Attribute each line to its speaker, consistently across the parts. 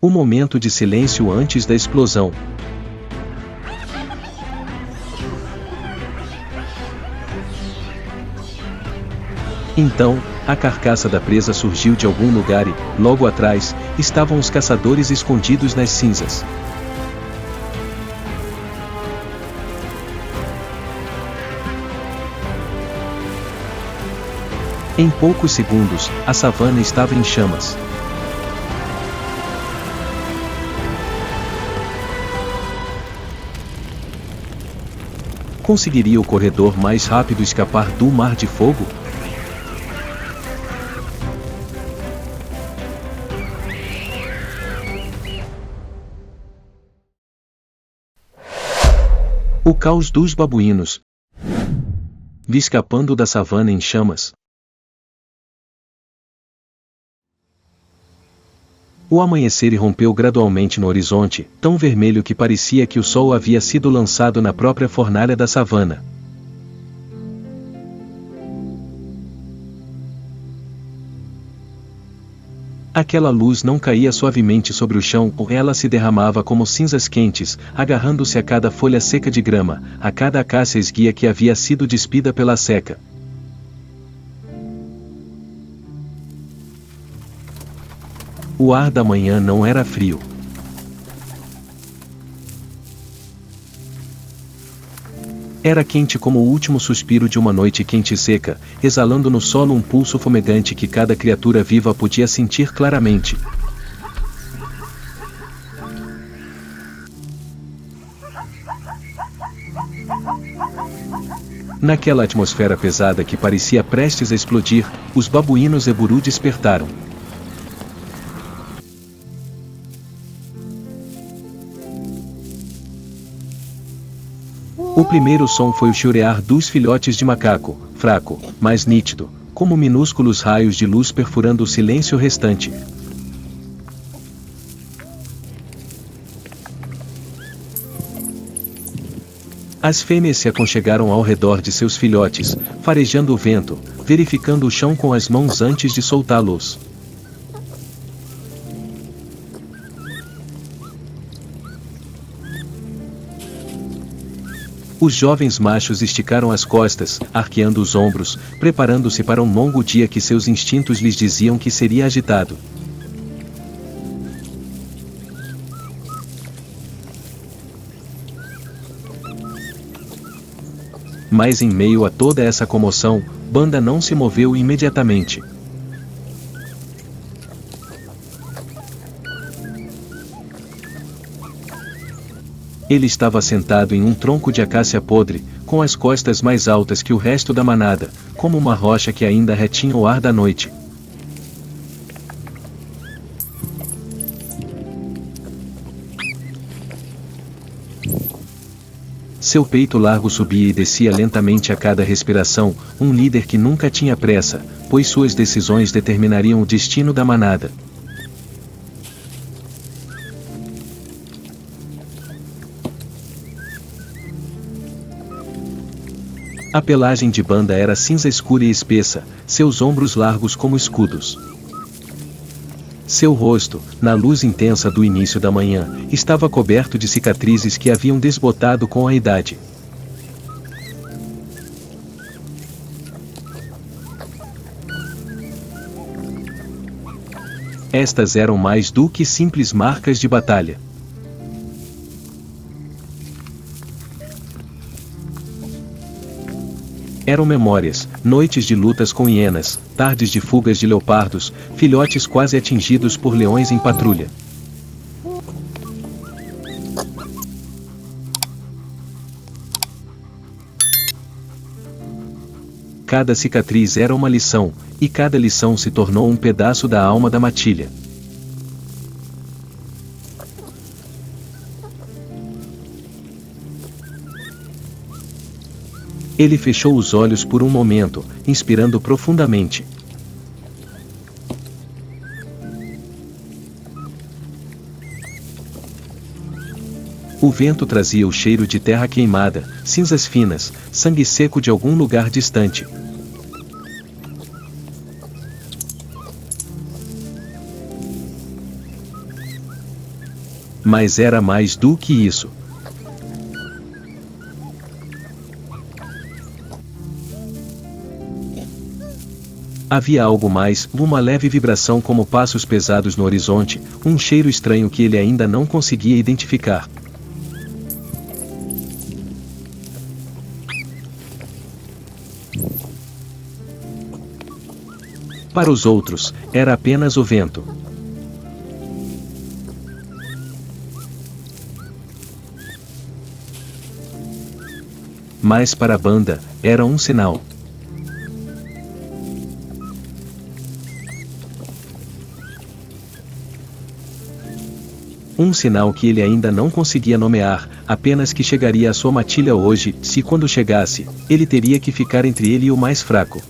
Speaker 1: O momento de silêncio antes da explosão. Então, a carcaça da presa surgiu de algum lugar e, logo atrás, estavam os caçadores escondidos nas cinzas. Em poucos segundos, a savana estava em chamas. Conseguiria o corredor mais rápido escapar do mar de fogo? O caos dos babuínos. Vi escapando da savana em chamas. O amanhecer irrompeu gradualmente no horizonte, tão vermelho que parecia que o sol havia sido lançado na própria fornalha da savana. Aquela luz não caía suavemente sobre o chão, ela se derramava como cinzas quentes, agarrando-se a cada folha seca de grama, a cada acácia esguia que havia sido despida pela seca. O ar da manhã não era frio. Era quente como o último suspiro de uma noite quente e seca, exalando no solo um pulso fumegante que cada criatura viva podia sentir claramente. Naquela atmosfera pesada que parecia prestes a explodir, os babuínos Eburu despertaram. O primeiro som foi o chiurear dos filhotes de macaco, fraco, mas nítido, como minúsculos raios de luz perfurando o silêncio restante. As fêmeas se aconchegaram ao redor de seus filhotes, farejando o vento, verificando o chão com as mãos antes de soltá-los. Os jovens machos esticaram as costas, arqueando os ombros, preparando-se para um longo dia que seus instintos lhes diziam que seria agitado. Mas em meio a toda essa comoção, Banda não se moveu imediatamente. Ele estava sentado em um tronco de acácia podre, com as costas mais altas que o resto da manada, como uma rocha que ainda retinha o ar da noite. Seu peito largo subia e descia lentamente a cada respiração, um líder que nunca tinha pressa, pois suas decisões determinariam o destino da manada. A pelagem de Banda era cinza escura e espessa, seus ombros largos como escudos. Seu rosto, na luz intensa do início da manhã, estava coberto de cicatrizes que haviam desbotado com a idade. Estas eram mais do que simples marcas de batalha. Eram memórias, noites de lutas com hienas, tardes de fugas de leopardos, filhotes quase atingidos por leões em patrulha. Cada cicatriz era uma lição, e cada lição se tornou um pedaço da alma da matilha. Ele fechou os olhos por um momento, inspirando profundamente. O vento trazia o cheiro de terra queimada, cinzas finas, sangue seco de algum lugar distante. Mas era mais do que isso. Havia algo mais, uma leve vibração como passos pesados no horizonte, um cheiro estranho que ele ainda não conseguia identificar. Para os outros, era apenas o vento. Mas para a banda, era um sinal. Um sinal que ele ainda não conseguia nomear, apenas que chegaria à sua matilha hoje, se quando chegasse, ele teria que ficar entre ele e o mais fraco.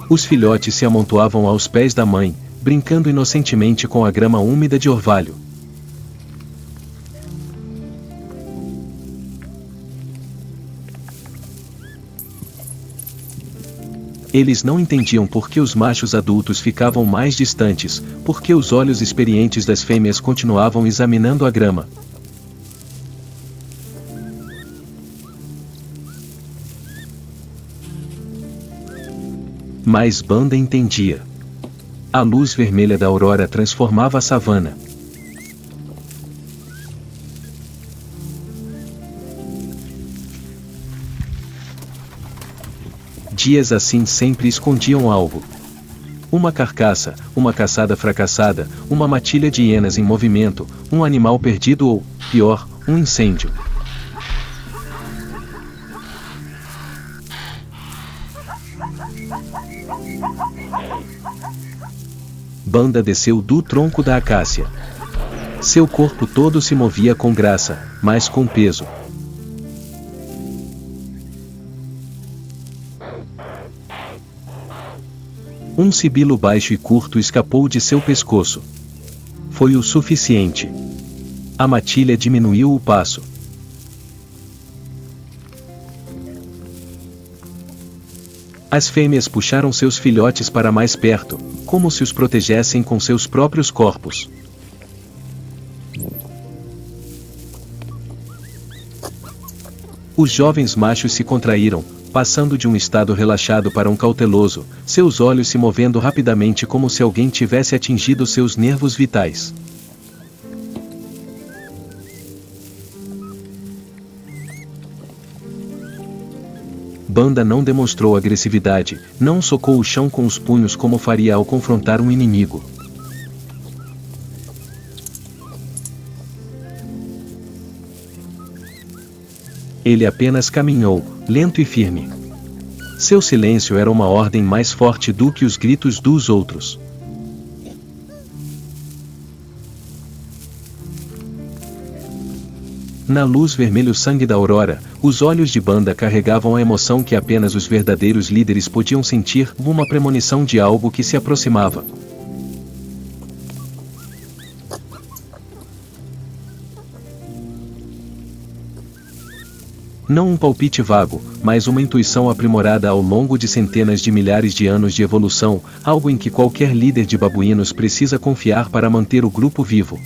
Speaker 1: Os filhotes se amontoavam aos pés da mãe, brincando inocentemente com a grama úmida de orvalho. Eles não entendiam por que os machos adultos ficavam mais distantes, porque os olhos experientes das fêmeas continuavam examinando a grama. Mas Banda entendia. A luz vermelha da aurora transformava a savana. Dias assim sempre escondiam algo. Uma carcaça, uma caçada fracassada, uma matilha de hienas em movimento, um animal perdido ou, pior, um incêndio. Banda desceu do tronco da acácia. Seu corpo todo se movia com graça, mas com peso. Um sibilo baixo e curto escapou de seu pescoço. Foi o suficiente. A matilha diminuiu o passo. As fêmeas puxaram seus filhotes para mais perto, como se os protegessem com seus próprios corpos. Os jovens machos se contraíram, passando de um estado relaxado para um cauteloso, seus olhos se movendo rapidamente como se alguém tivesse atingido seus nervos vitais. Banda não demonstrou agressividade, não socou o chão com os punhos como faria ao confrontar um inimigo. Ele apenas caminhou, lento e firme. Seu silêncio era uma ordem mais forte do que os gritos dos outros. Na luz vermelho sangue da aurora, os olhos de Banda carregavam a emoção que apenas os verdadeiros líderes podiam sentir, uma premonição de algo que se aproximava. Não um palpite vago, mas uma intuição aprimorada ao longo de centenas de milhares de anos de evolução, algo em que qualquer líder de babuínos precisa confiar para manter o grupo vivo.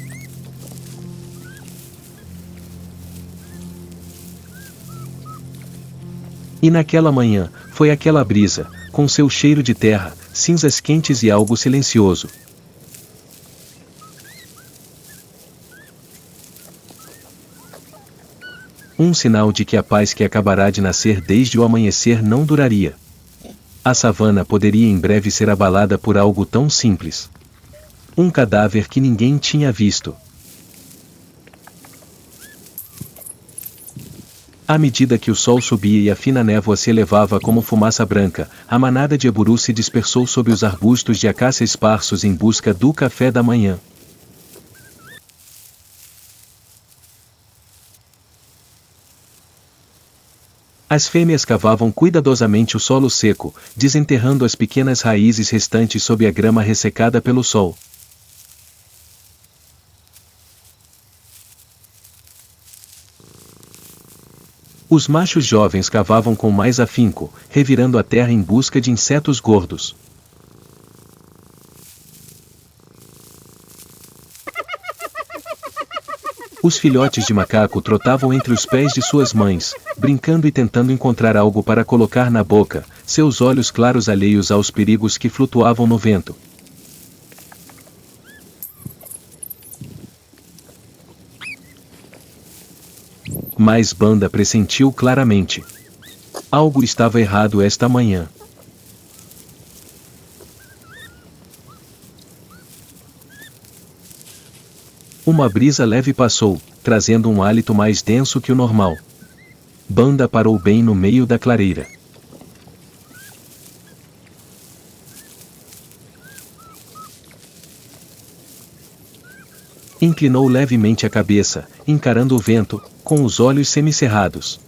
Speaker 1: E naquela manhã, foi aquela brisa, com seu cheiro de terra, cinzas quentes e algo silencioso. Um sinal de que a paz que acabará de nascer desde o amanhecer não duraria. A savana poderia em breve ser abalada por algo tão simples. Um cadáver que ninguém tinha visto. À medida que o sol subia e a fina névoa se elevava como fumaça branca, a manada de eburu se dispersou sob os arbustos de acácia esparsos em busca do café da manhã. As fêmeas cavavam cuidadosamente o solo seco, desenterrando as pequenas raízes restantes sob a grama ressecada pelo sol. Os machos jovens cavavam com mais afinco, revirando a terra em busca de insetos gordos. Os filhotes de macaco trotavam entre os pés de suas mães, brincando e tentando encontrar algo para colocar na boca, seus olhos claros alheios aos perigos que flutuavam no vento. Mas Banda pressentiu claramente. Algo estava errado esta manhã. Uma brisa leve passou, trazendo um hálito mais denso que o normal. Banda parou bem no meio da clareira. Inclinou levemente a cabeça, encarando o vento, com os olhos semicerrados.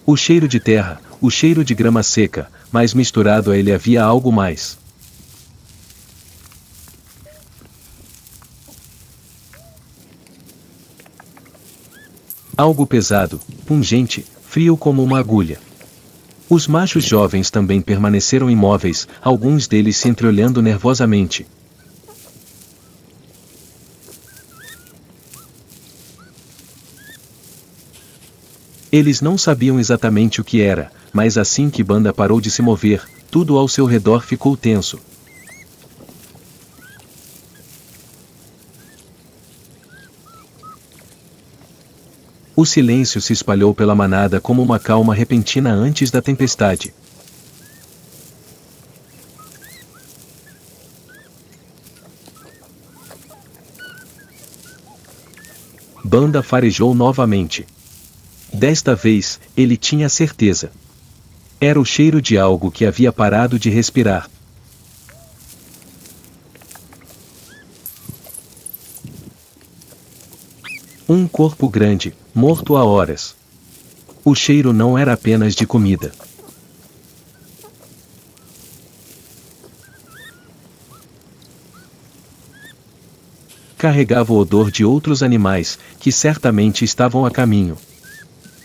Speaker 1: O cheiro de terra, o cheiro de grama seca, mas misturado a ele havia algo mais. Algo pesado, pungente, frio como uma agulha. Os machos jovens também permaneceram imóveis, alguns deles se entreolhando nervosamente. Eles não sabiam exatamente o que era, mas assim que Banda parou de se mover, tudo ao seu redor ficou tenso. O silêncio se espalhou pela manada como uma calma repentina antes da tempestade. Banda farejou novamente. Desta vez, ele tinha certeza. Era o cheiro de algo que havia parado de respirar. Um corpo grande, morto há horas. O cheiro não era apenas de comida. Carregava o odor de outros animais, que certamente estavam a caminho.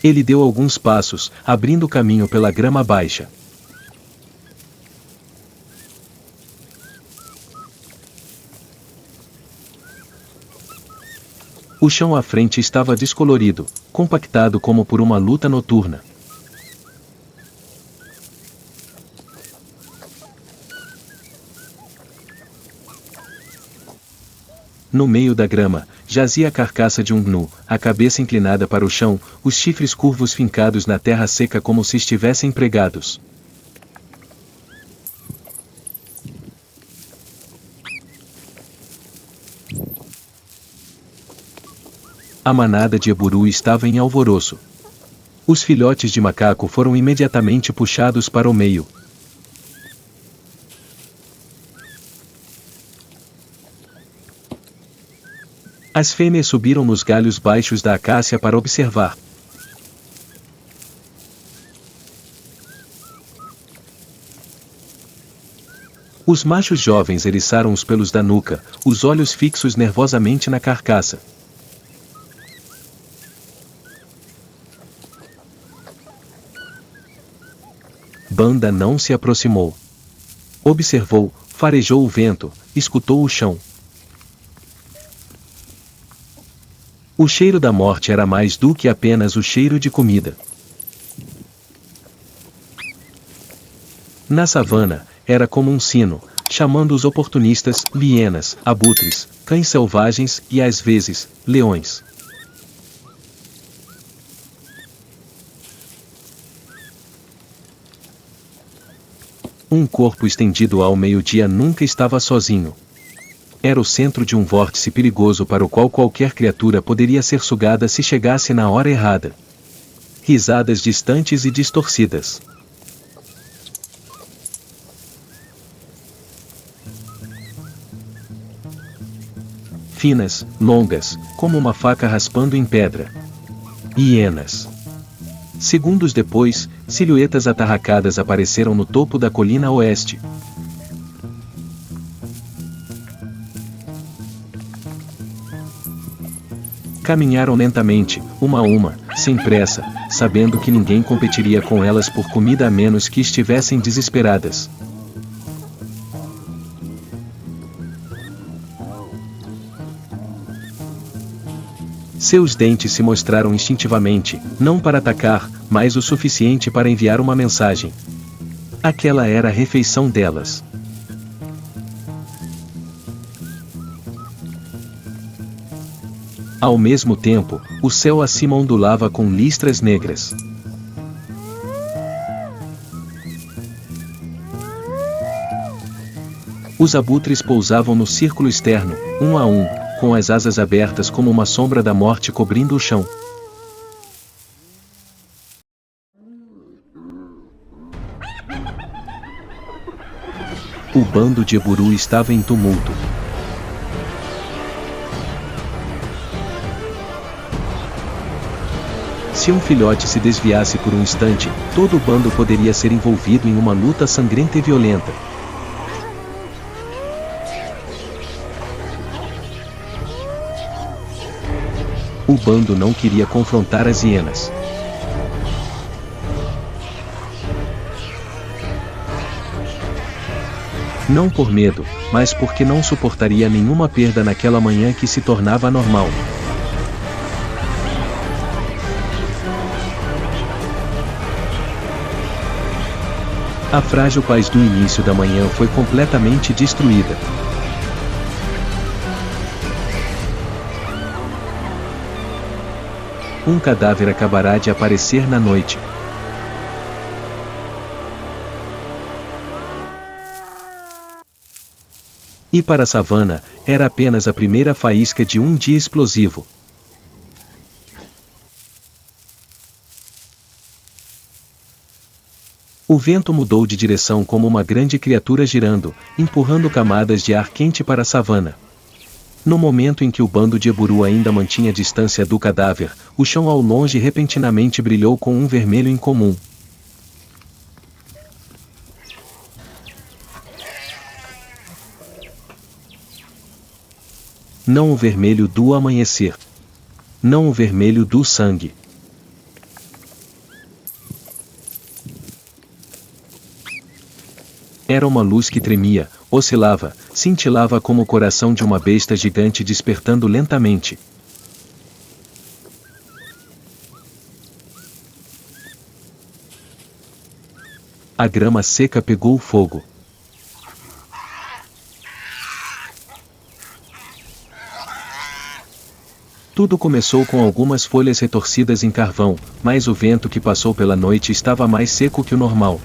Speaker 1: Ele deu alguns passos, abrindo caminho pela grama baixa. O chão à frente estava descolorido, compactado como por uma luta noturna. No meio da grama, jazia a carcaça de um gnu, a cabeça inclinada para o chão, os chifres curvos fincados na terra seca como se estivessem pregados. A manada de eburu estava em alvoroço. Os filhotes de macaco foram imediatamente puxados para o meio. As fêmeas subiram nos galhos baixos da acácia para observar. Os machos jovens eriçaram os pelos da nuca, os olhos fixos nervosamente na carcaça. Banda não se aproximou. Observou, farejou o vento, escutou o chão. O cheiro da morte era mais do que apenas o cheiro de comida. Na savana, era como um sino, chamando os oportunistas, hienas, abutres, cães selvagens e, às vezes, leões. Um corpo estendido ao meio-dia nunca estava sozinho. Era o centro de um vórtice perigoso para o qual qualquer criatura poderia ser sugada se chegasse na hora errada. Risadas distantes e distorcidas. Finas, longas, como uma faca raspando em pedra. Hienas. Segundos depois, silhuetas atarracadas apareceram no topo da colina a oeste. Caminharam lentamente, uma a uma, sem pressa, sabendo que ninguém competiria com elas por comida a menos que estivessem desesperadas. Seus dentes se mostraram instintivamente, não para atacar, mas o suficiente para enviar uma mensagem. Aquela era a refeição delas. Ao mesmo tempo, o céu acima ondulava com listras negras. Os abutres pousavam no círculo externo, um a um, com as asas abertas como uma sombra da morte cobrindo o chão. O bando de Eburu estava em tumulto. Se um filhote se desviasse por um instante, todo o bando poderia ser envolvido em uma luta sangrenta e violenta. O bando não queria confrontar as hienas. Não por medo, mas porque não suportaria nenhuma perda naquela manhã que se tornava anormal. A frágil paz do início da manhã foi completamente destruída. Um cadáver acabará de aparecer na noite. E para a savana, era apenas a primeira faísca de um dia explosivo. O vento mudou de direção como uma grande criatura girando, empurrando camadas de ar quente para a savana. No momento em que o bando de Eburu ainda mantinha distância do cadáver, o chão ao longe repentinamente brilhou com um vermelho incomum. Não o vermelho do amanhecer. Não o vermelho do sangue. Era uma luz que tremia, oscilava, cintilava como o coração de uma besta gigante despertando lentamente. A grama seca pegou fogo. Tudo começou com algumas folhas retorcidas em carvão, mas o vento que passou pela noite estava mais seco que o normal.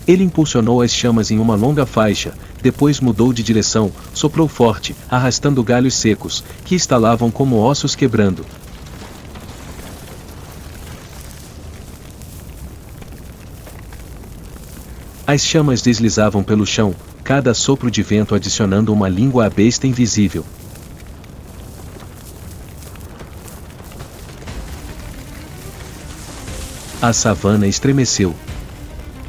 Speaker 1: Ele impulsionou as chamas em uma longa faixa, depois mudou de direção, soprou forte, arrastando galhos secos, que estalavam como ossos quebrando. As chamas deslizavam pelo chão, cada sopro de vento adicionando uma língua à besta invisível. A savana estremeceu.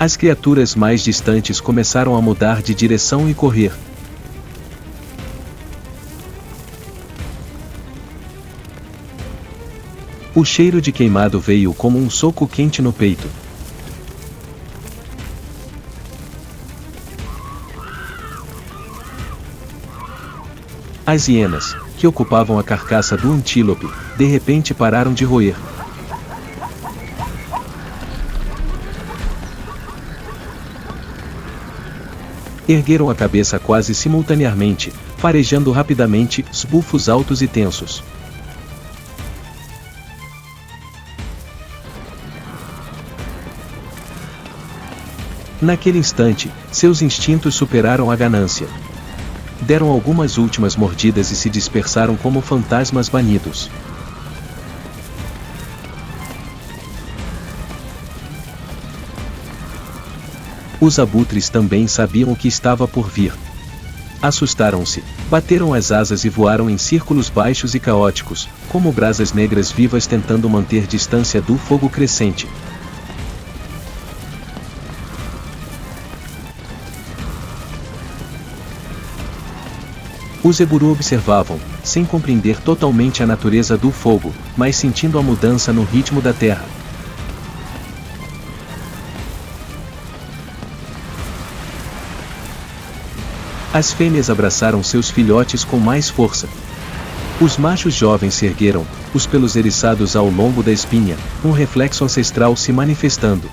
Speaker 1: As criaturas mais distantes começaram a mudar de direção e correr. O cheiro de queimado veio como um soco quente no peito. As hienas, que ocupavam a carcaça do antílope, de repente pararam de roer. Ergueram a cabeça quase simultaneamente, farejando rapidamente, bufos altos e tensos. Naquele instante, seus instintos superaram a ganância. Deram algumas últimas mordidas e se dispersaram como fantasmas banidos. Os abutres também sabiam o que estava por vir. Assustaram-se, bateram as asas e voaram em círculos baixos e caóticos, como brasas negras vivas tentando manter distância do fogo crescente. Os Zeburu observavam, sem compreender totalmente a natureza do fogo, mas sentindo a mudança no ritmo da terra. As fêmeas abraçaram seus filhotes com mais força. Os machos jovens se ergueram, os pelos eriçados ao longo da espinha, um reflexo ancestral se manifestando.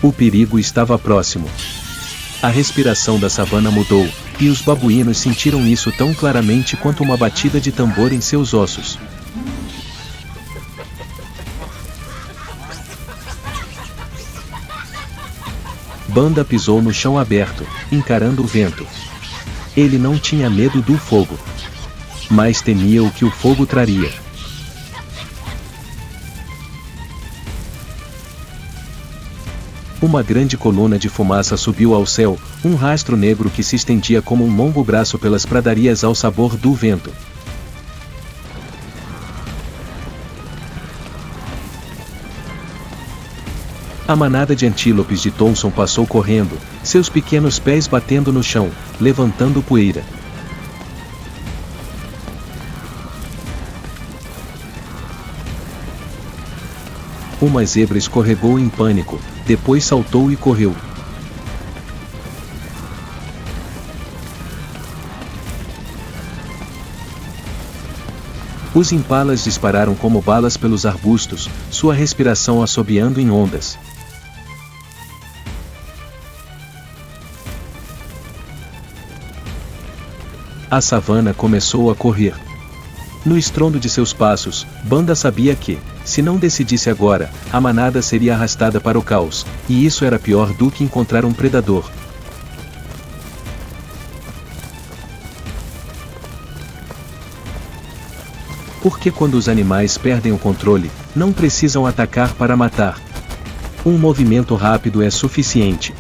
Speaker 1: O perigo estava próximo. A respiração da savana mudou, e os babuínos sentiram isso tão claramente quanto uma batida de tambor em seus ossos. Banda pisou no chão aberto, encarando o vento. Ele não tinha medo do fogo, mas temia o que o fogo traria. Uma grande coluna de fumaça subiu ao céu, um rastro negro que se estendia como um longo braço pelas pradarias ao sabor do vento. A manada de antílopes de Thomson passou correndo, seus pequenos pés batendo no chão, levantando poeira. Uma zebra escorregou em pânico, depois saltou e correu. Os impalas dispararam como balas pelos arbustos, sua respiração assobiando em ondas. A savana começou a correr. No estrondo de seus passos, Banda sabia que, se não decidisse agora, a manada seria arrastada para o caos, e isso era pior do que encontrar um predador. Porque quando os animais perdem o controle, não precisam atacar para matar. Um movimento rápido é suficiente.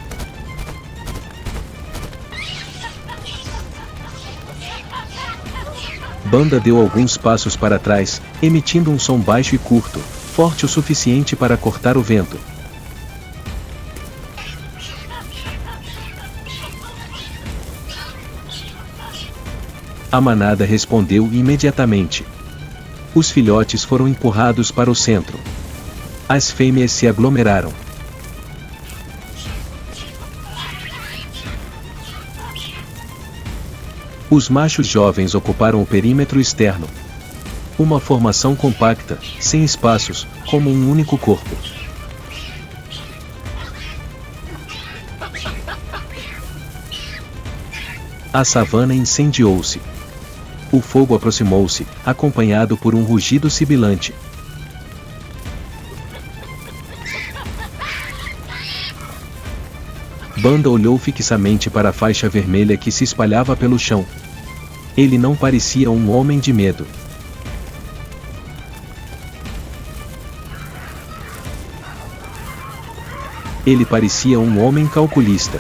Speaker 1: Banda deu alguns passos para trás, emitindo um som baixo e curto, forte o suficiente para cortar o vento. A manada respondeu imediatamente. Os filhotes foram empurrados para o centro. As fêmeas se aglomeraram. Os machos jovens ocuparam o perímetro externo. Uma formação compacta, sem espaços, como um único corpo. A savana incendiou-se. O fogo aproximou-se, acompanhado por um rugido sibilante. Banda olhou fixamente para a faixa vermelha que se espalhava pelo chão. Ele não parecia um homem de medo. Ele parecia um homem calculista.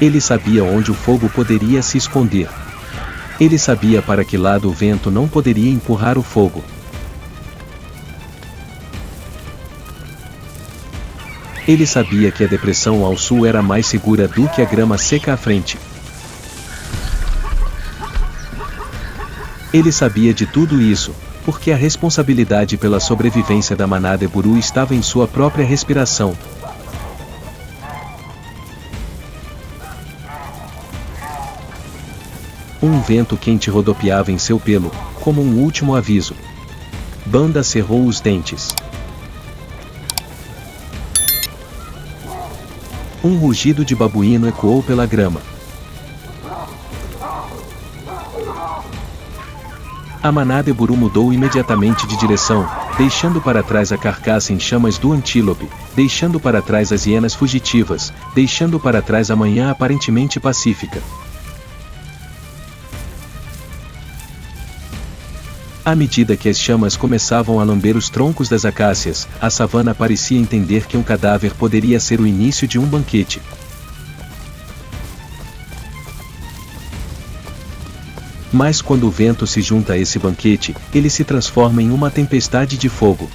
Speaker 1: Ele sabia onde o fogo poderia se esconder. Ele sabia para que lado o vento não poderia empurrar o fogo. Ele sabia que a depressão ao sul era mais segura do que a grama seca à frente. Ele sabia de tudo isso, porque a responsabilidade pela sobrevivência da manada Zeburu estava em sua própria respiração. Um vento quente rodopiava em seu pelo, como um último aviso. Banda cerrou os dentes. Um rugido de babuíno ecoou pela grama. A manada Zeburu mudou imediatamente de direção, deixando para trás a carcaça em chamas do antílope, deixando para trás as hienas fugitivas, deixando para trás a manhã aparentemente pacífica. À medida que as chamas começavam a lamber os troncos das acácias, a savana parecia entender que um cadáver poderia ser o início de um banquete. Mas quando o vento se junta a esse banquete, ele se transforma em uma tempestade de fogo.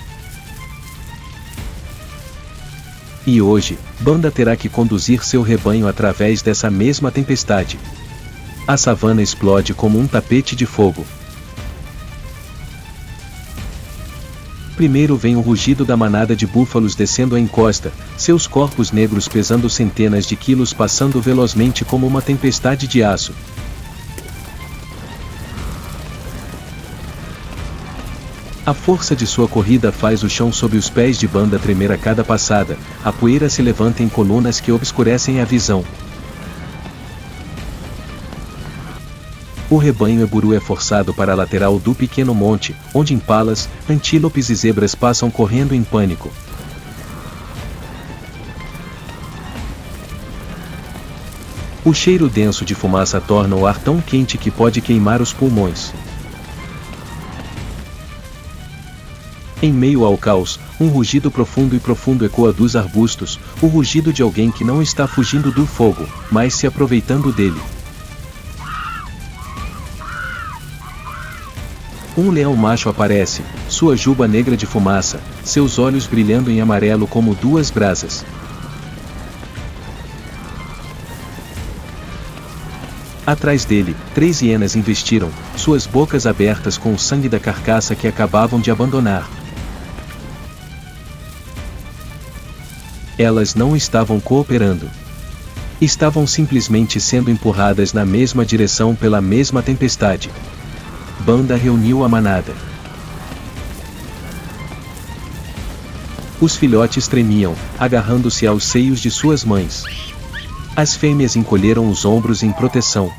Speaker 1: E hoje, Banda terá que conduzir seu rebanho através dessa mesma tempestade. A savana explode como um tapete de fogo. Primeiro vem o rugido da manada de búfalos descendo a encosta, seus corpos negros pesando centenas de quilos passando velozmente como uma tempestade de aço. A força de sua corrida faz o chão sob os pés de Banda tremer a cada passada, a poeira se levanta em colunas que obscurecem a visão. O rebanho Eburu é forçado para a lateral do pequeno monte, onde impalas, antílopes e zebras passam correndo em pânico. O cheiro denso de fumaça torna o ar tão quente que pode queimar os pulmões. Em meio ao caos, um rugido profundo ecoa dos arbustos, o rugido de alguém que não está fugindo do fogo, mas se aproveitando dele. Um leão macho aparece, sua juba negra de fumaça, seus olhos brilhando em amarelo como duas brasas. Atrás dele, 3 hienas investiram, suas bocas abertas com o sangue da carcaça que acabavam de abandonar. Elas não estavam cooperando. Estavam simplesmente sendo empurradas na mesma direção pela mesma tempestade. Banda reuniu a manada. Os filhotes tremiam, agarrando-se aos seios de suas mães. As fêmeas encolheram os ombros em proteção.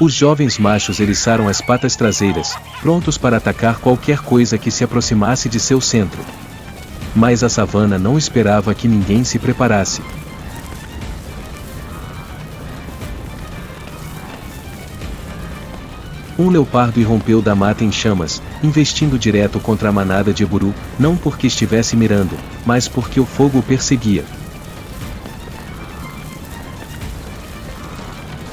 Speaker 1: Os jovens machos eriçaram as patas traseiras, prontos para atacar qualquer coisa que se aproximasse de seu centro. Mas a savana não esperava que ninguém se preparasse. Um leopardo irrompeu da mata em chamas, investindo direto contra a manada de Eburu, não porque estivesse mirando, mas porque o fogo o perseguia.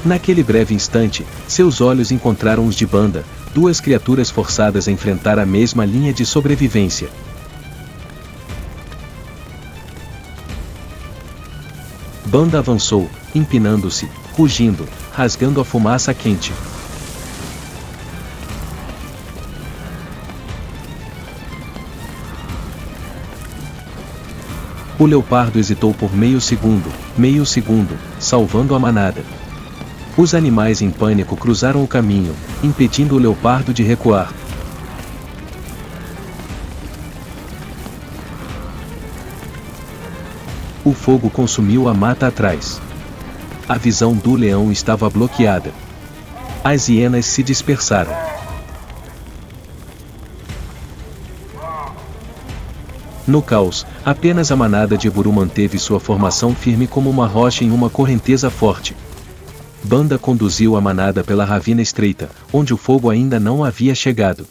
Speaker 1: Naquele breve instante, seus olhos encontraram os de Banda, 2 criaturas forçadas a enfrentar a mesma linha de sobrevivência. Banda avançou, empinando-se, rugindo, rasgando a fumaça quente. O leopardo hesitou por meio segundo, salvando a manada. Os animais em pânico cruzaram o caminho, impedindo o leopardo de recuar. O fogo consumiu a mata atrás. A visão do leão estava bloqueada. As hienas se dispersaram. No caos, apenas a manada de Eburu manteve sua formação firme como uma rocha em uma correnteza forte. Banda conduziu a manada pela ravina estreita, onde o fogo ainda não havia chegado.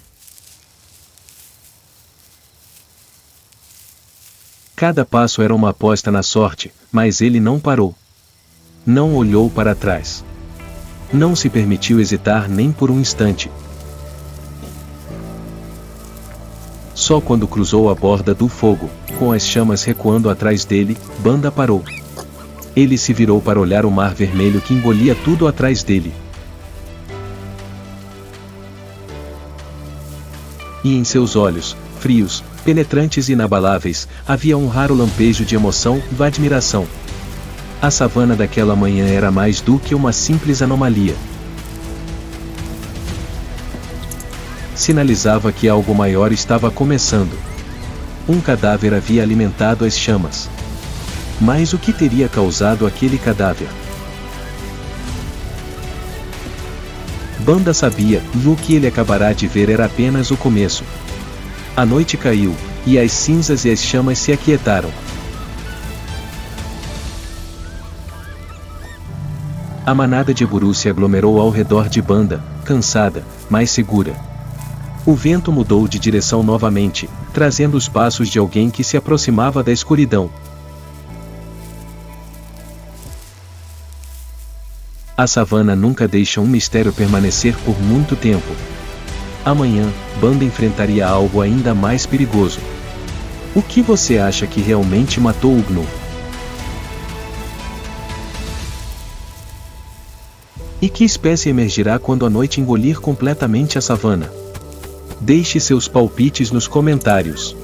Speaker 1: Cada passo era uma aposta na sorte, mas ele não parou. Não olhou para trás. Não se permitiu hesitar nem por um instante. Só quando cruzou a borda do fogo, com as chamas recuando atrás dele, Banda parou. Ele se virou para olhar o mar vermelho que engolia tudo atrás dele. E em seus olhos, frios, penetrantes e inabaláveis, havia um raro lampejo de emoção e admiração. A savana daquela manhã era mais do que uma simples anomalia. Sinalizava que algo maior estava começando. Um cadáver havia alimentado as chamas. Mas o que teria causado aquele cadáver? Banda sabia, e o que ele acabará de ver era apenas o começo. A noite caiu, e as cinzas e as chamas se aquietaram. A manada de Eburu se aglomerou ao redor de Banda, cansada, mas segura. O vento mudou de direção novamente, trazendo os passos de alguém que se aproximava da escuridão. A savana nunca deixa um mistério permanecer por muito tempo. Amanhã, Banda enfrentaria algo ainda mais perigoso. O que você acha que realmente matou o Gnu? E que espécie emergirá quando a noite engolir completamente a savana? Deixe seus palpites nos comentários.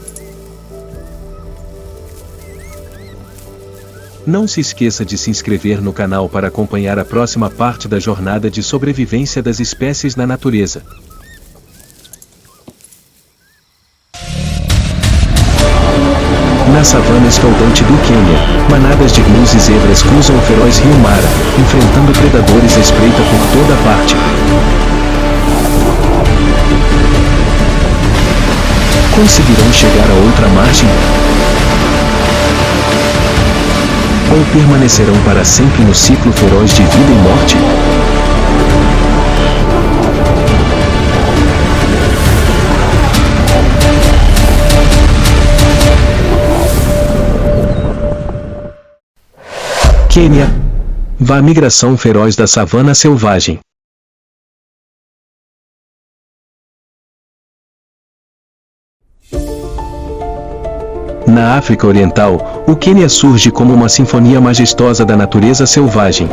Speaker 1: Não se esqueça de se inscrever no canal para acompanhar a próxima parte da jornada de sobrevivência das espécies na natureza. Na savana escaldante do Quênia, manadas de gnus e zebras cruzam o feroz rio Mara, enfrentando predadores à espreita por toda parte. Conseguirão chegar a outra margem? Ou permanecerão para sempre no ciclo feroz de vida e morte? Quênia. A migração feroz da savana selvagem. Na África Oriental, o Quênia surge como uma sinfonia majestosa da natureza selvagem.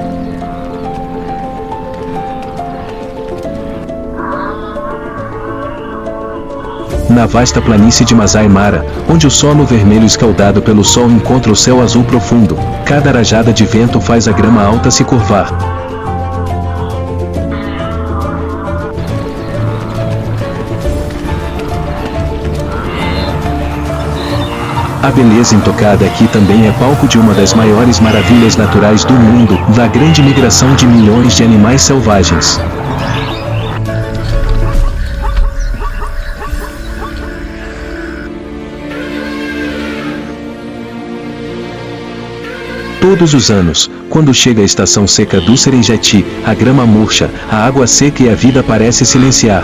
Speaker 1: Na vasta planície de Masai Mara, onde o solo vermelho escaldado pelo sol encontra o céu azul profundo, cada rajada de vento faz a grama alta se curvar. A beleza intocada aqui também é palco de uma das maiores maravilhas naturais do mundo, da grande migração de milhões de animais selvagens. Todos os anos, quando chega a estação seca do Serengeti, a grama murcha, a água seca e a vida parece silenciar.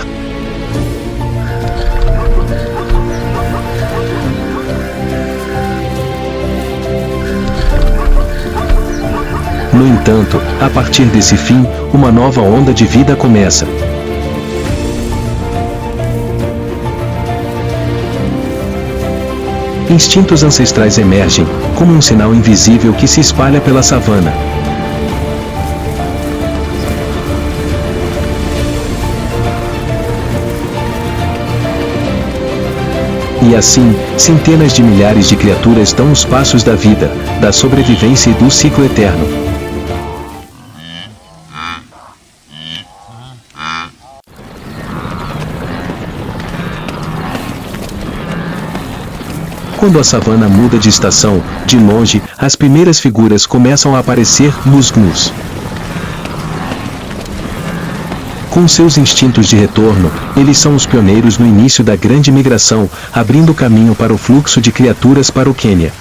Speaker 1: No entanto, a partir desse fim, uma nova onda de vida começa. Instintos ancestrais emergem, como um sinal invisível que se espalha pela savana. E assim, centenas de milhares de criaturas dão os passos da vida, da sobrevivência e do ciclo eterno. Quando a savana muda de estação, de longe, as primeiras figuras começam a aparecer nos gnus. Com seus instintos de retorno, eles são os pioneiros no início da grande migração, abrindo caminho para o fluxo de criaturas para o Quênia.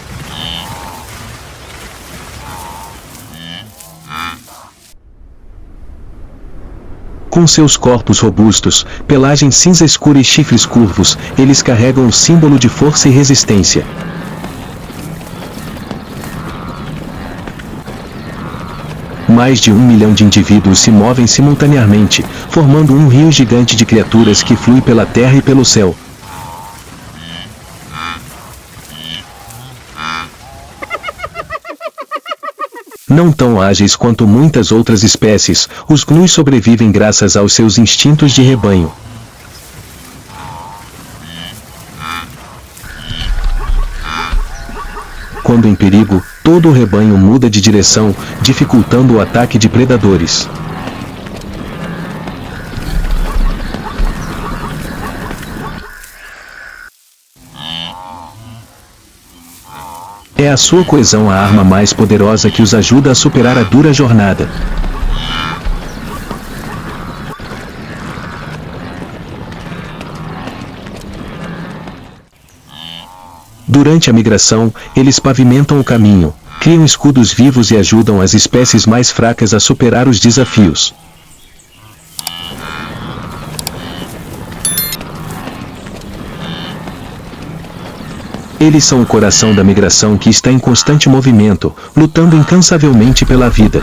Speaker 1: Com seus corpos robustos, pelagem cinza escura e chifres curvos, eles carregam o símbolo de força e resistência. Mais de 1 milhão de indivíduos se movem simultaneamente, formando um rio gigante de criaturas que flui pela terra e pelo céu. Não tão ágeis quanto muitas outras espécies, os gnus sobrevivem graças aos seus instintos de rebanho. Quando em perigo, todo o rebanho muda de direção, dificultando o ataque de predadores. É a sua coesão a arma mais poderosa que os ajuda a superar a dura jornada. Durante a migração, eles pavimentam o caminho, criam escudos vivos e ajudam as espécies mais fracas a superar os desafios. Eles são o coração da migração que está em constante movimento, lutando incansavelmente pela vida.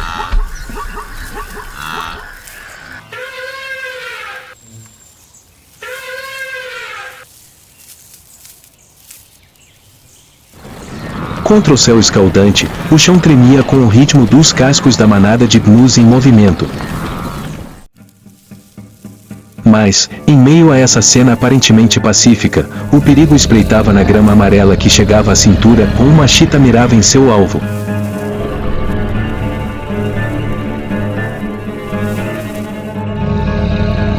Speaker 1: Contra o céu escaldante, o chão tremia com o ritmo dos cascos da manada de gnus em movimento. Mas, em meio a essa cena aparentemente pacífica, o perigo espreitava na grama amarela que chegava à cintura, com uma chita mirava em seu alvo.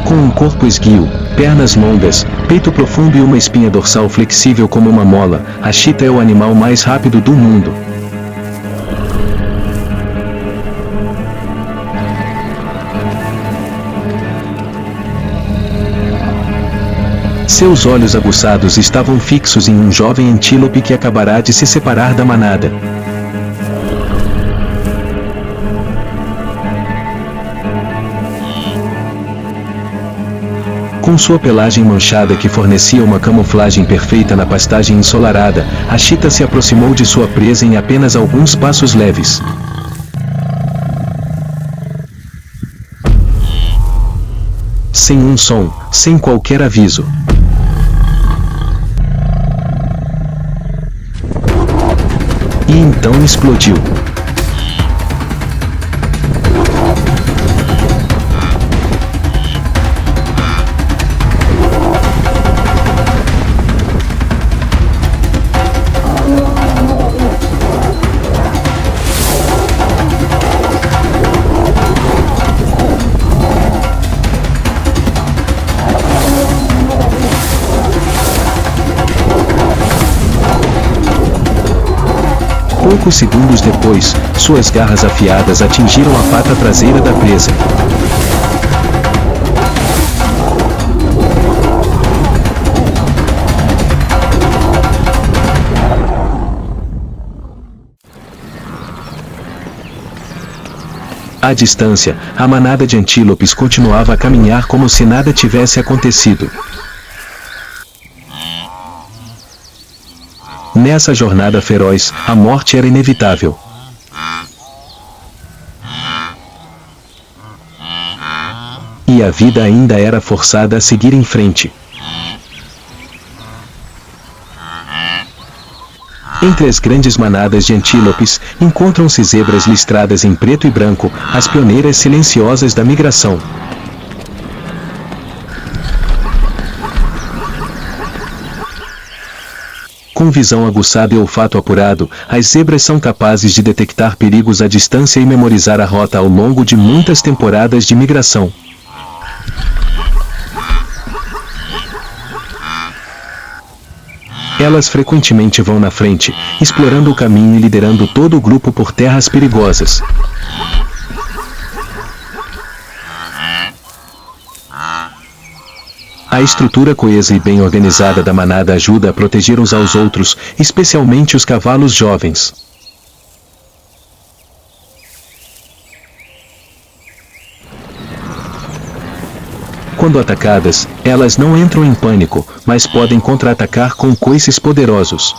Speaker 1: Com um corpo esguio, pernas longas, peito profundo e uma espinha dorsal flexível como uma mola, a chita é o animal mais rápido do mundo. Seus olhos aguçados estavam fixos em um jovem antílope que acabará de se separar da manada. Com sua pelagem manchada que fornecia uma camuflagem perfeita na pastagem ensolarada, a chita se aproximou de sua presa em apenas alguns passos leves. Sem um som, sem qualquer aviso. E então explodiu. Poucos segundos depois, suas garras afiadas atingiram a pata traseira da presa. À distância, a manada de antílopes continuava a caminhar como se nada tivesse acontecido. Nessa jornada feroz, a morte era inevitável. E a vida ainda era forçada a seguir em frente. Entre as grandes manadas de antílopes, encontram-se zebras listradas em preto e branco, as pioneiras silenciosas da migração. Com visão aguçada e olfato apurado, as zebras são capazes de detectar perigos à distância e memorizar a rota ao longo de muitas temporadas de migração. Elas frequentemente vão na frente, explorando o caminho e liderando todo o grupo por terras perigosas. A estrutura coesa e bem organizada da manada ajuda a proteger uns aos outros, especialmente os cavalos jovens. Quando atacadas, elas não entram em pânico, mas podem contra-atacar com coices poderosos.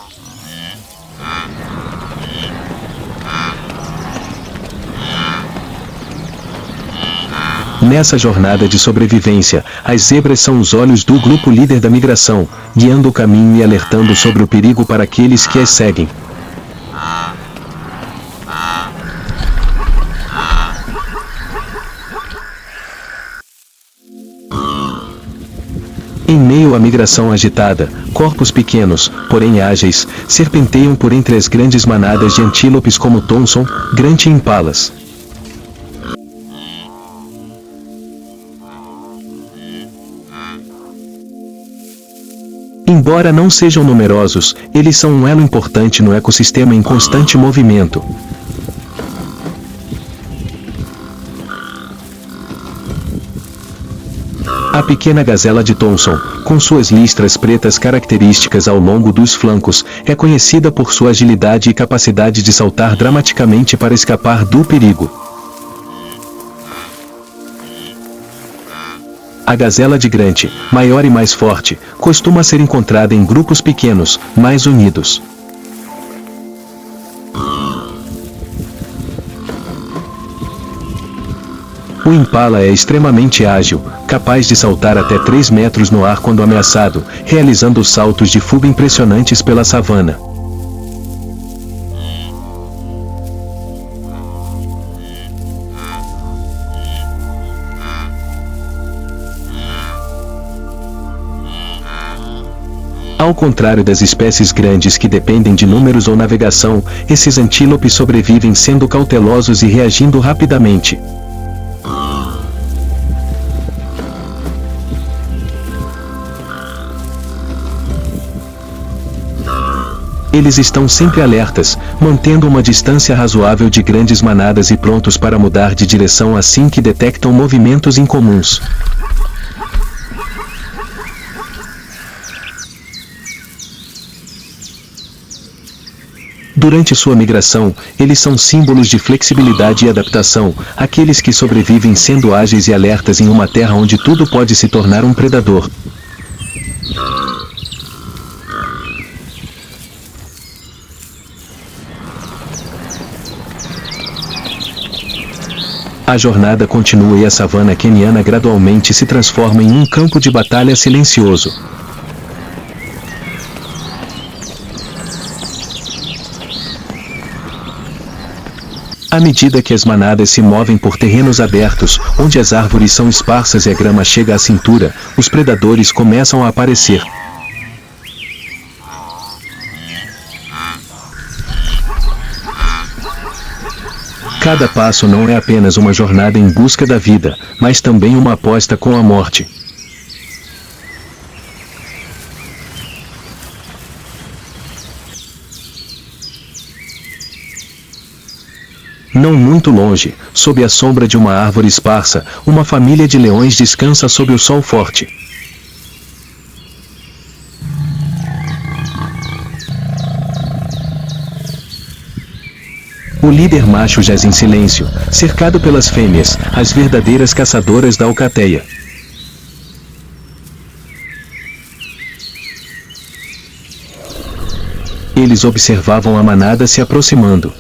Speaker 1: Nessa jornada de sobrevivência, as zebras são os olhos do grupo líder da migração, guiando o caminho e alertando sobre o perigo para aqueles que as seguem. Em meio à migração agitada, corpos pequenos, porém ágeis, serpenteiam por entre as grandes manadas de antílopes como Thomson, Grant e Impalas. Embora não sejam numerosos, eles são um elo importante no ecossistema em constante movimento. A pequena gazela de Thomson, com suas listras pretas características ao longo dos flancos, é conhecida por sua agilidade e capacidade de saltar dramaticamente para escapar do perigo. A gazela de Grant, maior e mais forte, costuma ser encontrada em grupos pequenos, mais unidos. O Impala é extremamente ágil, capaz de saltar até 3 metros no ar quando ameaçado, realizando saltos de fuga impressionantes pela savana. Ao contrário das espécies grandes que dependem de números ou navegação, esses antílopes sobrevivem sendo cautelosos e reagindo rapidamente. Eles estão sempre alertas, mantendo uma distância razoável de grandes manadas e prontos para mudar de direção assim que detectam movimentos incomuns. Durante sua migração, eles são símbolos de flexibilidade e adaptação, aqueles que sobrevivem sendo ágeis e alertas em uma terra onde tudo pode se tornar um predador. A jornada continua e a savana queniana gradualmente se transforma em um campo de batalha silencioso. À medida que as manadas se movem por terrenos abertos, onde as árvores são esparsas e a grama chega à cintura, os predadores começam a aparecer. Cada passo não é apenas uma jornada em busca da vida, mas também uma aposta com a morte. Não muito longe, sob a sombra de uma árvore esparsa, uma família de leões descansa sob o sol forte. O líder macho jaz em silêncio, cercado pelas fêmeas, as verdadeiras caçadoras da alcateia. Eles observavam a manada se aproximando.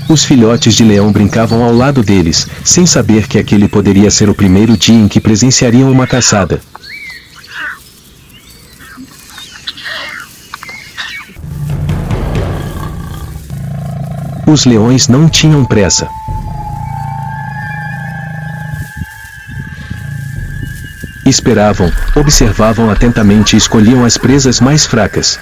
Speaker 1: Os filhotes de leão brincavam ao lado deles, sem saber que aquele poderia ser o primeiro dia em que presenciariam uma caçada. Os leões não tinham pressa. Esperavam, observavam atentamente e escolhiam as presas mais fracas.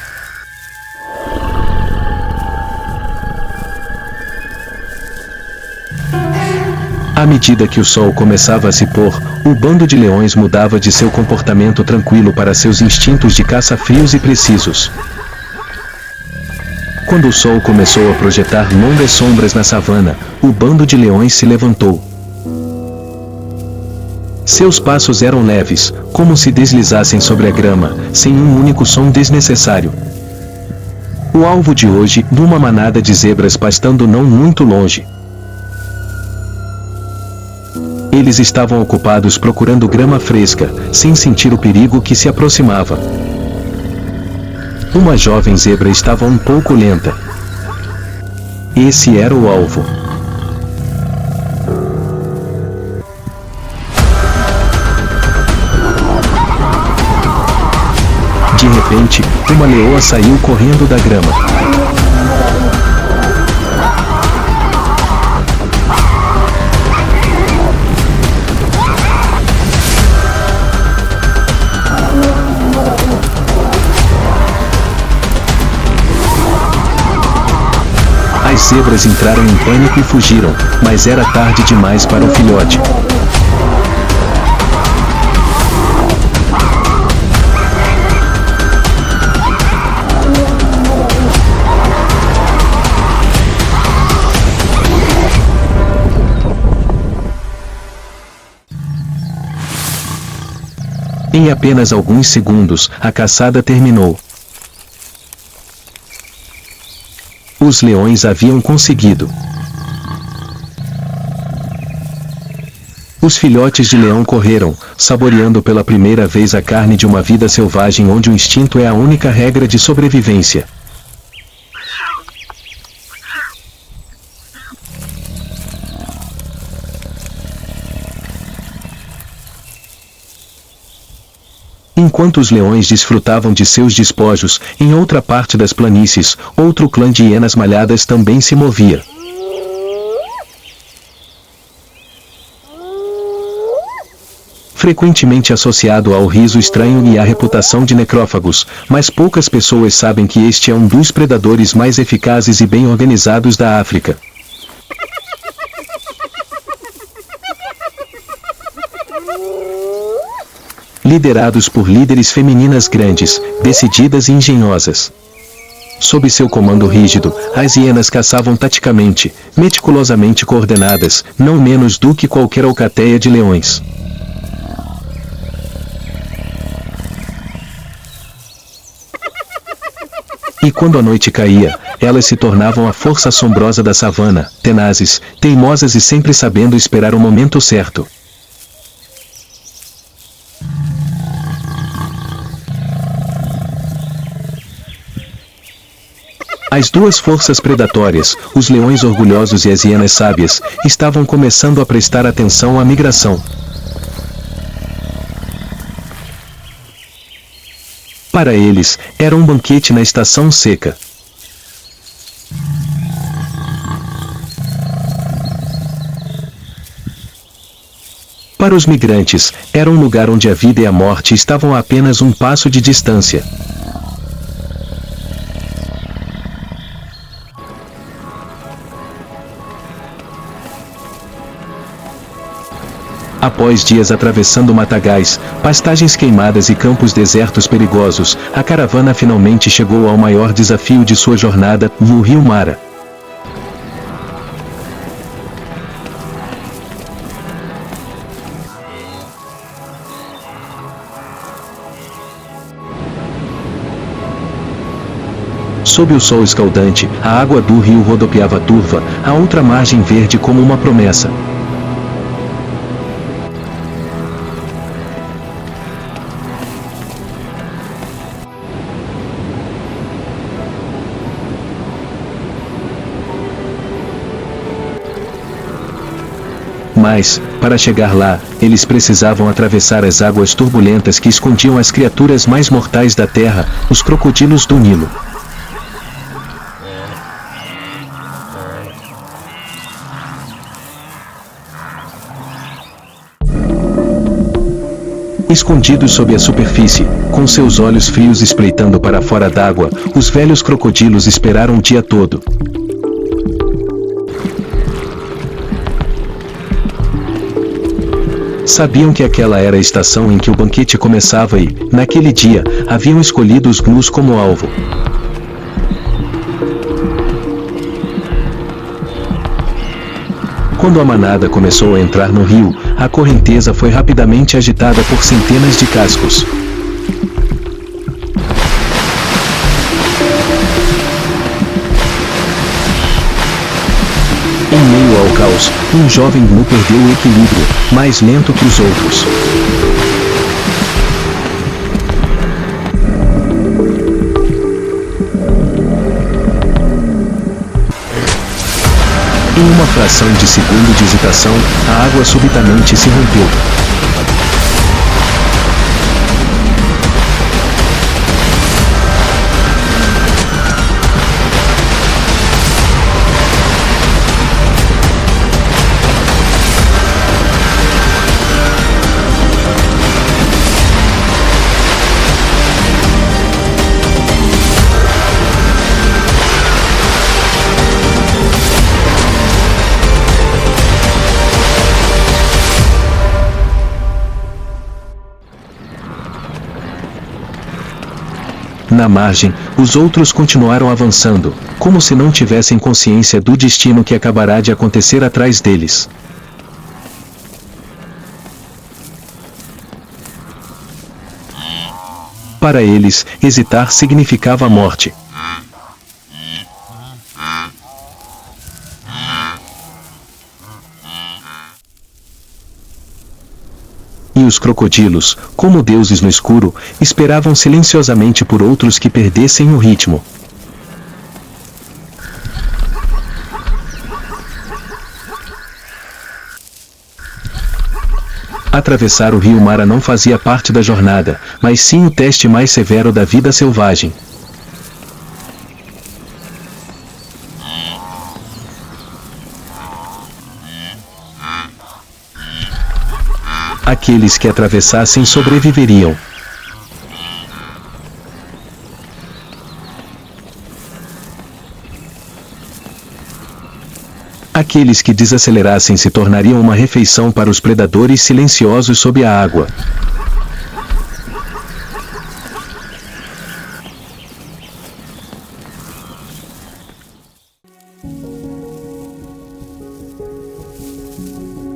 Speaker 1: À medida que o sol começava a se pôr, o bando de leões mudava de seu comportamento tranquilo para seus instintos de caça frios e precisos. Quando o sol começou a projetar longas sombras na savana, o bando de leões se levantou. Seus passos eram leves, como se deslizassem sobre a grama, sem um único som desnecessário. O alvo de hoje, numa manada de zebras pastando não muito longe. Eles estavam ocupados procurando grama fresca, sem sentir o perigo que se aproximava. Uma jovem zebra estava um pouco lenta. Esse era o alvo. De repente, uma leoa saiu correndo da grama. As zebras entraram em pânico e fugiram, mas era tarde demais para o filhote. Em apenas alguns segundos, a caçada terminou. Os leões haviam conseguido. Os filhotes de leão correram, saboreando pela primeira vez a carne de uma vida selvagem onde o instinto é a única regra de sobrevivência. Enquanto os leões desfrutavam de seus despojos, em outra parte das planícies, outro clã de hienas malhadas também se movia. frequentemente associado ao riso estranho e à reputação de necrófagos, mas poucas pessoas sabem que este é um dos predadores mais eficazes e bem organizados da África. Liderados por líderes femininas grandes, decididas e engenhosas. Sob seu comando rígido, as hienas caçavam taticamente, meticulosamente coordenadas, não menos do que qualquer alcateia de leões. E quando a noite caía, elas se tornavam a força assombrosa da savana, tenazes, teimosas e sempre sabendo esperar o momento certo. As duas forças predatórias, os leões orgulhosos e as hienas sábias, estavam começando a prestar atenção à migração. Para eles, era um banquete na estação seca. Para os migrantes, era um lugar onde a vida e a morte estavam a apenas um passo de distância. Após dias atravessando matagais, pastagens queimadas e campos desertos perigosos, a caravana finalmente chegou ao maior desafio de sua jornada, no rio Mara. Sob o sol escaldante, a água do rio rodopiava turva, a outra margem verde como uma promessa. Mas, para chegar lá, eles precisavam atravessar as águas turbulentas que escondiam as criaturas mais mortais da Terra, os crocodilos do Nilo. Escondidos sob a superfície, com seus olhos frios espreitando para fora d'água, os velhos crocodilos esperaram o dia todo. Sabiam que aquela era a estação em que o banquete começava e, naquele dia, haviam escolhido os gnus como alvo. Quando a manada começou a entrar no rio, a correnteza foi rapidamente agitada por centenas de cascos. Em meio ao caos, um jovem gnu perdeu o equilíbrio, mais lento que os outros. Em uma fração de segundo de hesitação, a água subitamente se rompeu. Na margem, os outros continuaram avançando, como se não tivessem consciência do destino que acabará de acontecer atrás deles. Para eles, hesitar significava a morte. E os crocodilos, como deuses no escuro, esperavam silenciosamente por outros que perdessem o ritmo. Atravessar o rio Mara não fazia parte da jornada, mas sim o teste mais severo da vida selvagem. Aqueles que atravessassem sobreviveriam. Aqueles que desacelerassem se tornariam uma refeição para os predadores silenciosos sob a água.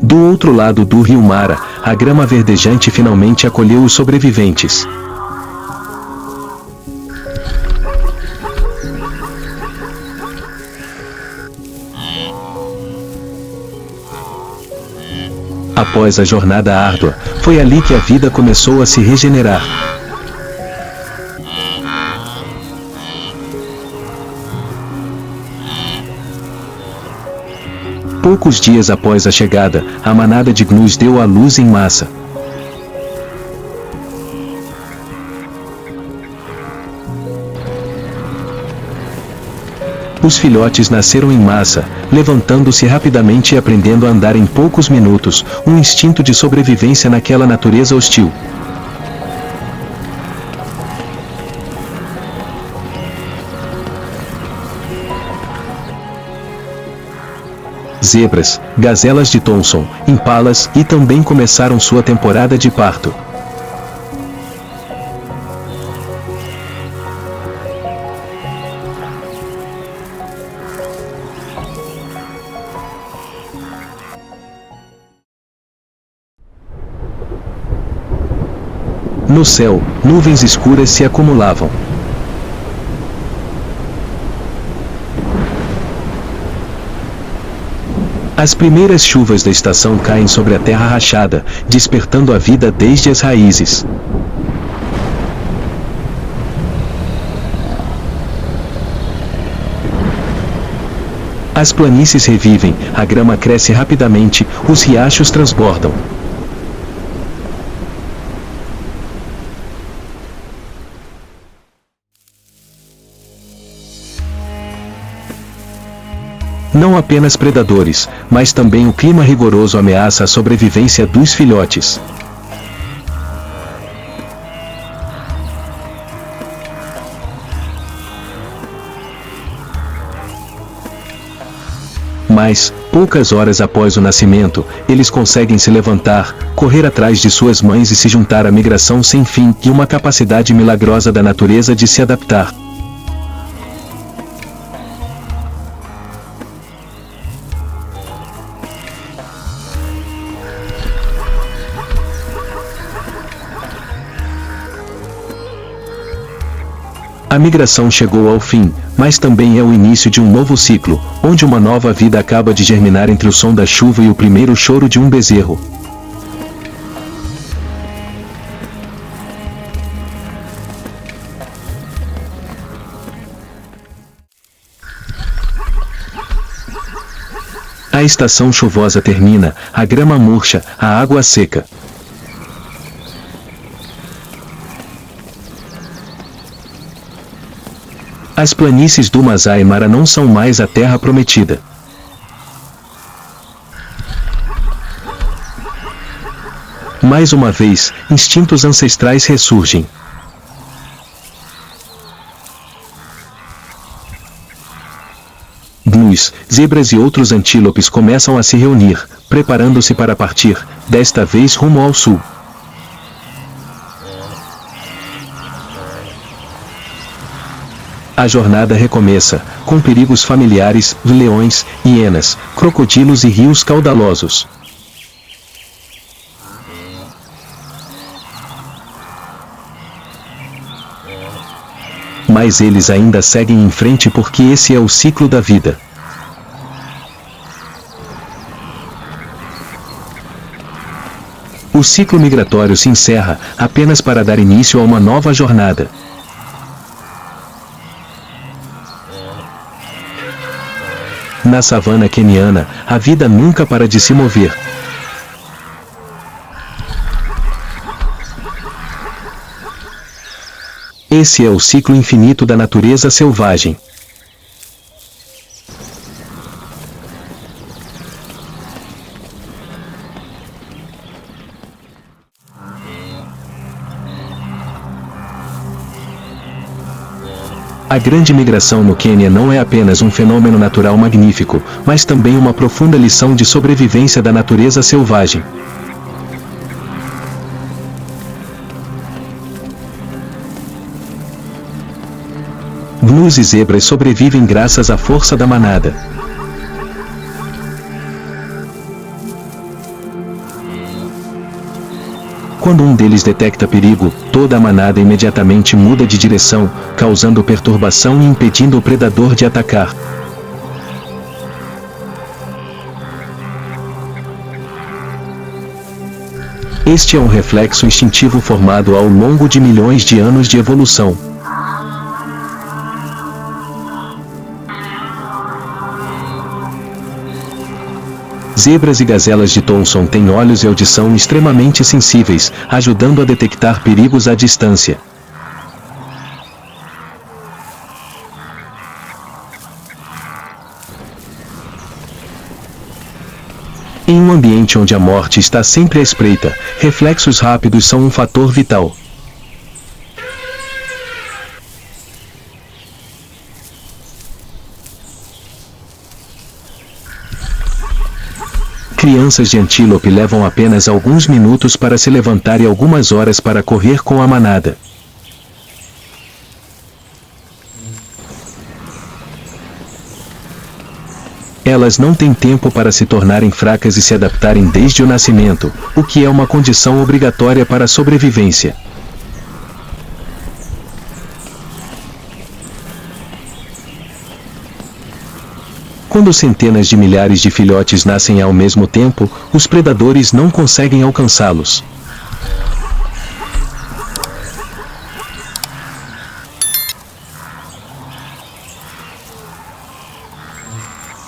Speaker 1: Do outro lado do rio Mara, a grama verdejante finalmente acolheu os sobreviventes. Após a jornada árdua, foi ali que a vida começou a se regenerar. Poucos dias após a chegada, a manada de gnus deu à luz em massa. Os filhotes nasceram em massa, levantando-se rapidamente e aprendendo a andar em poucos minutos, um instinto de sobrevivência naquela natureza hostil. Zebras, gazelas de Thomson, impalas e também começaram sua temporada de parto. No céu, nuvens escuras se acumulavam. As primeiras chuvas da estação caem sobre a terra rachada, despertando a vida desde as raízes. As planícies revivem, a grama cresce rapidamente, os riachos transbordam. Não apenas predadores, mas também o clima rigoroso ameaça a sobrevivência dos filhotes. Mas, poucas horas após o nascimento, eles conseguem se levantar, correr atrás de suas mães e se juntar à migração sem fim e uma capacidade milagrosa da natureza de se adaptar. A migração chegou ao fim, mas também é o início de um novo ciclo, onde uma nova vida acaba de germinar entre o som da chuva e o primeiro choro de um bezerro. A estação chuvosa termina, a grama murcha, a água seca. As planícies do Masai Mara não são mais a terra prometida. Mais uma vez, instintos ancestrais ressurgem. Gnus, zebras e outros antílopes começam a se reunir, preparando-se para partir, desta vez rumo ao sul. A jornada recomeça, com perigos familiares, leões, hienas, crocodilos e rios caudalosos. Mas eles ainda seguem em frente porque esse é o ciclo da vida. O ciclo migratório se encerra, apenas para dar início a uma nova jornada. Na savana queniana, a vida nunca para de se mover. Esse é o ciclo infinito da natureza selvagem. A grande migração no Quênia não é apenas um fenômeno natural magnífico, mas também uma profunda lição de sobrevivência da natureza selvagem. Gnus e zebras sobrevivem graças à força da manada. Quando um deles detecta perigo, toda a manada imediatamente muda de direção, causando perturbação e impedindo o predador de atacar. Este é um reflexo instintivo formado ao longo de milhões de anos de evolução. Zebras e gazelas de Thomson têm olhos e audição extremamente sensíveis, ajudando a detectar perigos à distância. Em um ambiente onde a morte está sempre à espreita, reflexos rápidos são um fator vital. Crianças de antílope levam apenas alguns minutos para se levantar e algumas horas para correr com a manada. Elas não têm tempo para se tornarem fracas e se adaptarem desde o nascimento, o que é uma condição obrigatória para a sobrevivência. Quando centenas de milhares de filhotes nascem ao mesmo tempo, os predadores não conseguem alcançá-los.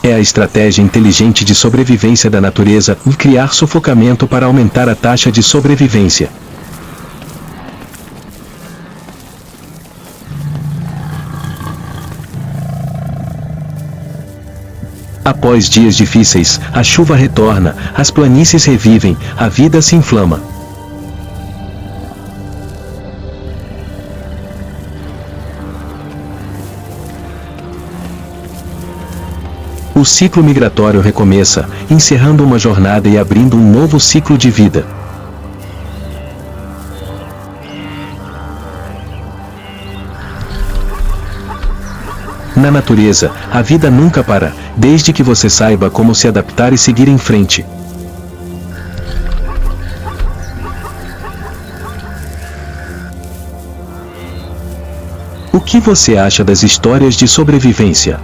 Speaker 1: É a estratégia inteligente de sobrevivência da natureza e criar sufocamento para aumentar a taxa de sobrevivência. Após dias difíceis, a chuva retorna, as planícies revivem, a vida se inflama. O ciclo migratório recomeça, encerrando uma jornada e abrindo um novo ciclo de vida. Na natureza, a vida nunca para, desde que você saiba como se adaptar e seguir em frente. O que você acha das histórias de sobrevivência?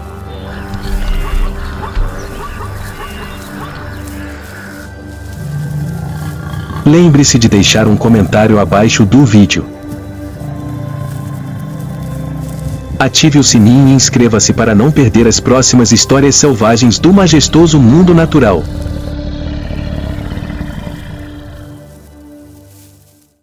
Speaker 1: Lembre-se de deixar um comentário abaixo do vídeo. Ative o sininho e inscreva-se para não perder as próximas histórias selvagens do majestoso mundo natural.